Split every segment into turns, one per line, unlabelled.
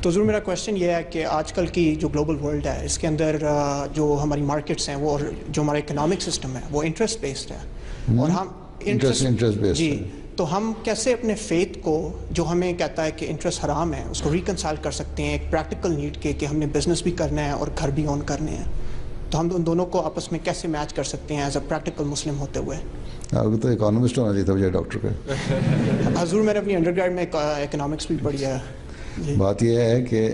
تو ضرور میرا کویشچن یہ ہے کہ آج کل کی جو گلوبل ورلڈ ہے اس کے اندر جو ہماری مارکیٹس ہیں وہ اور جو ہمارا اکنامک سسٹم ہے وہ انٹرسٹ بیسڈ ہے، اور ہم
انٹرسٹ بیسڈ
جی،
ہے.
تو ہم کیسے اپنے فیتھ کو جو ہمیں کہتا ہے کہ انٹرسٹ حرام ہے اس کو ریکنسائل کر سکتے ہیں ایک پریکٹیکل نیڈ کے کہ ہم نے بزنس بھی کرنا ہے اور گھر بھی اون کرنے ہیں، تو ہم ان دونوں کو آپس میں کیسے میچ کر سکتے ہیں ایز اے پریکٹیکل مسلم ہوتے ہوئے؟
آپ کو تو اکانومسٹ ہونا چاہیے تھا بجائے ڈاکٹر کا.
حضور میں نے اپنی انڈر گریڈ میں اکنامکس بھی پڑھی ہے.
بات یہ ہے کہ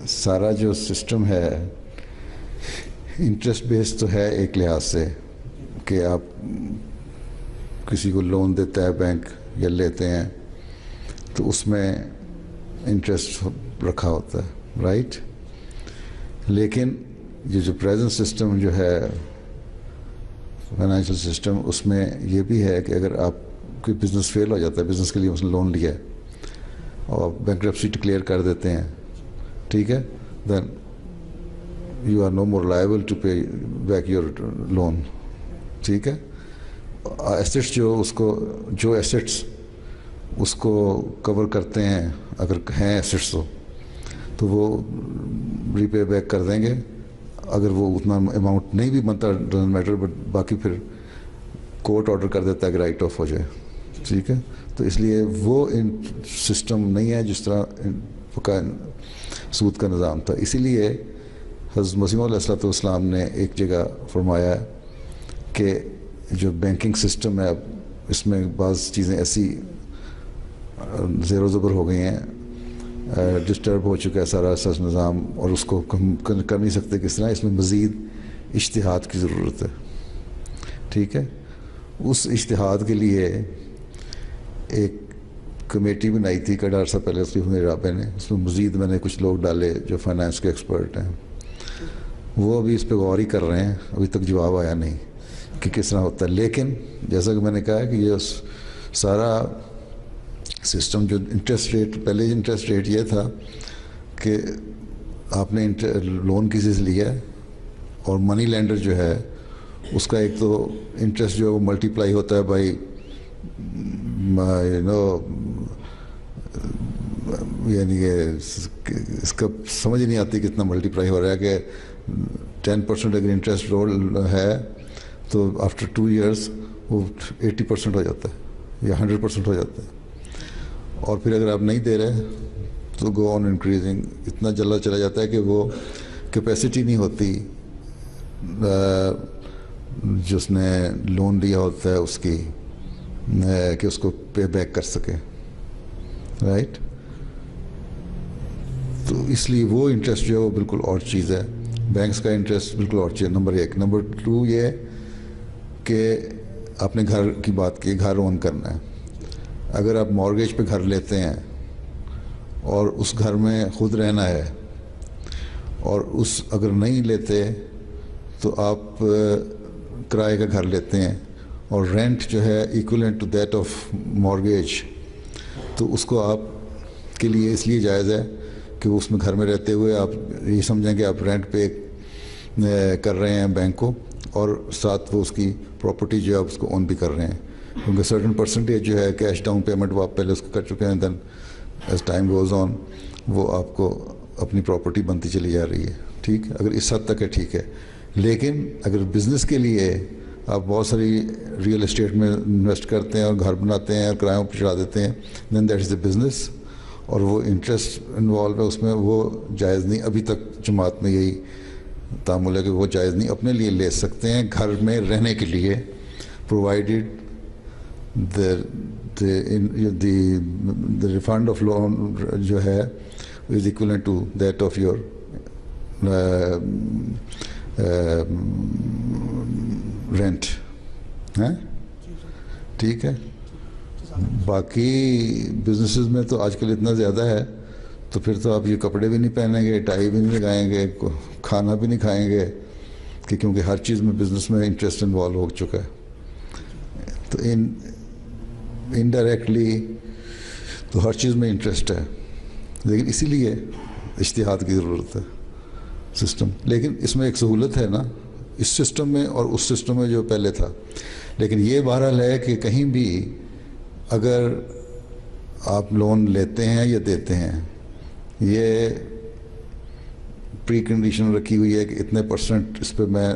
سارا جو سسٹم ہے انٹرسٹ بیس تو ہے ایک لحاظ سے کہ آپ کسی کو لون دیتا ہے بینک یا لیتے ہیں تو اس میں انٹرسٹ رکھا ہوتا ہے، رائٹ. لیکن یہ جو پریزنٹ سسٹم جو ہے فائنینشیل سسٹم، اس میں یہ بھی ہے کہ اگر آپ کوئی بزنس فیل ہو جاتا ہے، بزنس کے لیے اس نے لون لیا ہے اور بینکرپسی ڈکلیئر کر دیتے ہیں، ٹھیک ہے، then you are no more liable to pay back your loan. ٹھیک ہے. ایسٹس جو ایسٹس اس کو کور کرتے ہیں، اگر ہیں ایسٹس تو وہ ری پے بیک کر دیں گے. اگر وہ اتنا اماؤنٹ نہیں بھی بنتا ڈزنٹ میٹر، بٹ باقی پھر کورٹ آرڈر کر دیتا ہے کہ رائٹ آف ہو جائے. ٹھیک ہے. تو اس لیے وہ سسٹم نہیں ہے جس طرح سود کا نظام تھا. اسی لیے حضرت مسیح علیہ الصلوۃ والسلام نے ایک جگہ فرمایا کہ جو بینکنگ سسٹم ہے اب اس میں بعض چیزیں ایسی زیر و زبر ہو گئی ہیں، ڈسٹرب ہو چکا ہے سارا نظام، اور اس کو ہم کر نہیں سکتے کس طرح. اس میں مزید اجتہاد کی ضرورت ہے. ٹھیک ہے. اس اجتہاد کے لیے ایک کمیٹی بنائی تھی کئی عرصہ پہلے اس کی رابطے نے. اس میں مزید میں نے کچھ لوگ ڈالے جو فائنانس کے ایکسپرٹ ہیں، وہ ابھی اس پہ غور ہی کر رہے ہیں. ابھی تک جواب آیا نہیں کہ کس طرح ہوتا ہے. لیکن جیسا کہ میں نے کہا کہ یہ سارا سسٹم جو انٹرسٹ ریٹ، پہلے انٹرسٹ ریٹ یہ تھا کہ آپ نے لون کسی سے لیا ہے اور منی لینڈر جو ہے اس کا ایک تو انٹرسٹ جو ہے وہ ملٹیپلائی ہوتا ہے بائی یعنی کہ اس کا سمجھ نہیں آتی کتنا ملٹیپلائی ہو رہا ہے کہ 10% اگر انٹرسٹ رول ہے تو آفٹر 2 years وہ 80% ہو جاتا ہے یا 100% ہو جاتا ہے. اور پھر اگر آپ نہیں دے رہے تو گو آن انکریزنگ، اتنا جلد چلا جاتا ہے کہ وہ کیپیسٹی نہیں ہوتی جس نے لون لیا ہوتا ہے اس کی کہ اس کو پے بیک کر سکے، رائٹ. تو اس لیے وہ انٹرسٹ جو ہے وہ بالکل اور چیز ہے. بینکس کا انٹرسٹ بالکل اور چیز ہے. نمبر 1. نمبر 2 یہ کہ آپ نے گھر کی بات کی، گھر اون کرنا ہے. اگر آپ مارگیج پہ گھر لیتے ہیں اور اس گھر میں خود رہنا ہے، اور اگر نہیں لیتے تو آپ کرائے کا گھر لیتے ہیں اور رینٹ جو ہے equivalent to that of mortgage, تو اس کو آپ کے لیے اس لیے جائز ہے کہ اس میں گھر میں رہتے ہوئے آپ یہ سمجھیں کہ آپ رینٹ پے کر رہے ہیں بینک کو، اور ساتھ وہ اس کی پراپرٹی جو ہے آپ اس کو اون بھی کر رہے ہیں. کیونکہ سرٹن پرسنٹیج جو ہے کیش ڈاؤن پیمنٹ وہ آپ پہلے اس کو کر چکے ہیں، دین ایز ٹائم گوز آن وہ آپ کو اپنی پراپرٹی بنتی چلی جا رہی ہے. ٹھیک ہے. اگر اس حد تک ہے ٹھیک ہے. لیکن اگر بزنس کے لیے آپ بہت ساری ریئل اسٹیٹ میں انویسٹ کرتے ہیں اور گھر بناتے ہیں اور کرایوں پہ چڑھا دیتے ہیں، دین دیٹ از اے بزنس، اور وہ انٹرسٹ انوالو ہے اس میں، وہ جائز نہیں. ابھی تک جماعت میں یہی تعامل ہے کہ وہ جائز نہیں. اپنے لیے لے سکتے ہیں گھر میں رہنے کے لیے، provided the refund of loan جو ہے is equivalent to that of your rent. ٹھیک ہے. باقی بزنسز میں تو آج کل اتنا زیادہ ہے تو پھر تو آپ یہ کپڑے بھی نہیں پہنیں گے، ٹائی بھی نہیں لگائیں گے، کھانا بھی نہیں کھائیں گے، کہ کیونکہ ہر چیز میں بزنس میں انٹرسٹ انوالو ہو چکا ہے. تو انڈائریکٹلی تو ہر چیز میں انٹرسٹ ہے. لیکن اسی لیے اجتہاد کی ضرورت ہے سسٹم. لیکن اس میں ایک سہولت ہے نا اس سسٹم میں اور اس سسٹم میں جو پہلے تھا. لیکن یہ بہرحال ہے کہ کہیں بھی اگر آپ لون لیتے ہیں یا دیتے ہیں، یہ پری کنڈیشن رکھی ہوئی ہے کہ اتنے پرسنٹ اس پہ میں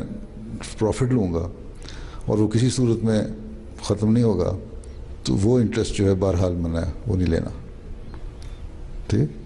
پروفٹ لوں گا اور وہ کسی صورت میں ختم نہیں ہوگا، تو وہ انٹرسٹ جو ہے بہرحال منع ہے، وہ نہیں لینا. ٹھیک.